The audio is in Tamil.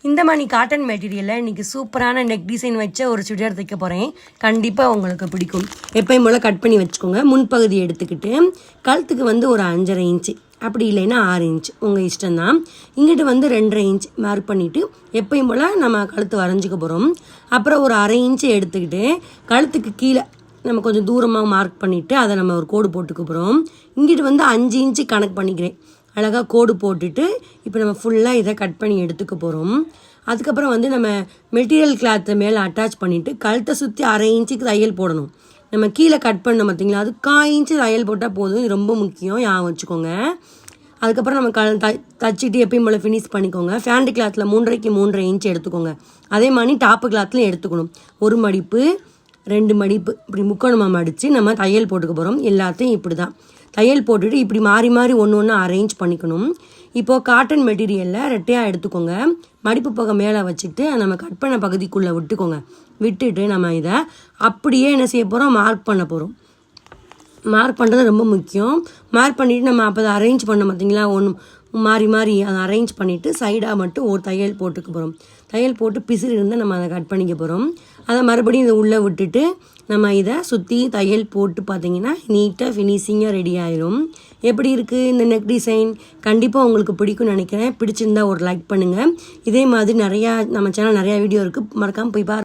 இந்த மாதிரி காட்டன் மெட்டீரியலில் இன்றைக்கி சூப்பரான நெக் டிசைன் வச்ச ஒரு சுடிதார் தைக்க போகிறேன். கண்டிப்பாக உங்களுக்கு பிடிக்கும். எப்பயும் போல் கட் பண்ணி வச்சுக்கோங்க. முன்பகுதி எடுத்துக்கிட்டு கழுத்துக்கு வந்து ஒரு 5.5 இன்ச்சு, அப்படி இல்லைன்னா 6 இன்ச் உங்கள் இஷ்டம்தான். இங்கிட்டு வந்து 2.5 இன்ச் மார்க் பண்ணிவிட்டு எப்பயும் போல் நம்ம கழுத்து வரைஞ்சிக்க போகிறோம். அப்புறம் ஒரு 1/2 இன்ச்சு எடுத்துக்கிட்டு கழுத்துக்கு கீழே நம்ம கொஞ்சம் தூரமாக மார்க் பண்ணிவிட்டு அதை நம்ம ஒரு கோடு போட்டுக்க போகிறோம். இங்கிட்டு வந்து 5 இன்ச்சு கணக்கு பண்ணிக்கிறேன். அழகாக கோடு போட்டுட்டு இப்போ நம்ம ஃபுல்லாக இதை கட் பண்ணி எடுத்துக்க போகிறோம். அதுக்கப்புறம் வந்து நம்ம மெட்டீரியல் கிளாத்தை மேலே அட்டாச் பண்ணிவிட்டு கழுத்தை சுற்றி 1/2 இன்ச்சுக்கு தையல் போடணும். நம்ம கீழே கட் பண்ணோம் பார்த்திங்களா, அது 1/4 இன்ச்சு தையல் போட்டால் போதும். இது ரொம்ப முக்கியம், ஞாபகம் வச்சுக்கோங்க. அதுக்கப்புறம் நம்ம தச்சுட்டு எப்பயும் போல் ஃபினிஷ் பண்ணிக்கோங்க. ஃபேண்ட் கிளாத்தில் 3.5க்கு 3.5 இன்ச்சு எடுத்துக்கோங்க. அதே மாதிரி டாப்பு கிளாத்துலையும் எடுத்துக்கணும். ஒரு மடிப்பு 2 மடிப்பு இப்படி முக்கோணமாக மடித்து நம்ம தையல் போட்டுக்க போகிறோம். எல்லாத்தையும் இப்படி தான் தையல் போட்டுட்டு இப்படி மாறி மாறி ஒன்று ஒன்று அரேஞ்ச் பண்ணிக்கணும். இப்போது காட்டன் மெட்டீரியலில் ரெட்டையாக எடுத்துக்கோங்க. மடிப்பு பக்கம் மேலே வச்சுட்டு நம்ம கட் பண்ண பகுதிக்குள்ளே விட்டுக்கோங்க. விட்டுட்டு நம்ம இதை அப்படியே என்ன செய்ய போகிறோம், மார்க் பண்ண போகிறோம். மார்க் பண்ணுறது ரொம்ப முக்கியம். மார்க் பண்ணிவிட்டு நம்ம அப்போ அதை அரேஞ்ச் பண்ண பார்த்திங்களா, மாறி மாறி அதை அரேஞ்ச் பண்ணிவிட்டு சைடாக மட்டும் ஒரு தையல் போட்டுக்க போகிறோம். தையல் போட்டு பிசிறு இருந்தால் நம்ம அதை கட் பண்ணிக்க போகிறோம். அதை மறுபடியும் இதை உள்ளே விட்டுட்டு நம்ம இதை சுற்றி தையல் போட்டு பார்த்திங்கன்னா நீட்டாக ஃபினிஷிங்காக ரெடி ஆயிரும். எப்படி இருக்குது இந்த நெக் டிசைன்? கண்டிப்பாக உங்களுக்கு பிடிக்கும்னு நினைக்கிறேன். பிடிச்சிருந்தா ஒரு லைக் பண்ணுங்கள். இதே மாதிரி நிறையா நம்ம சேனல் நிறையா வீடியோ இருக்குது, மறக்காமல் போய் பாருங்கள்.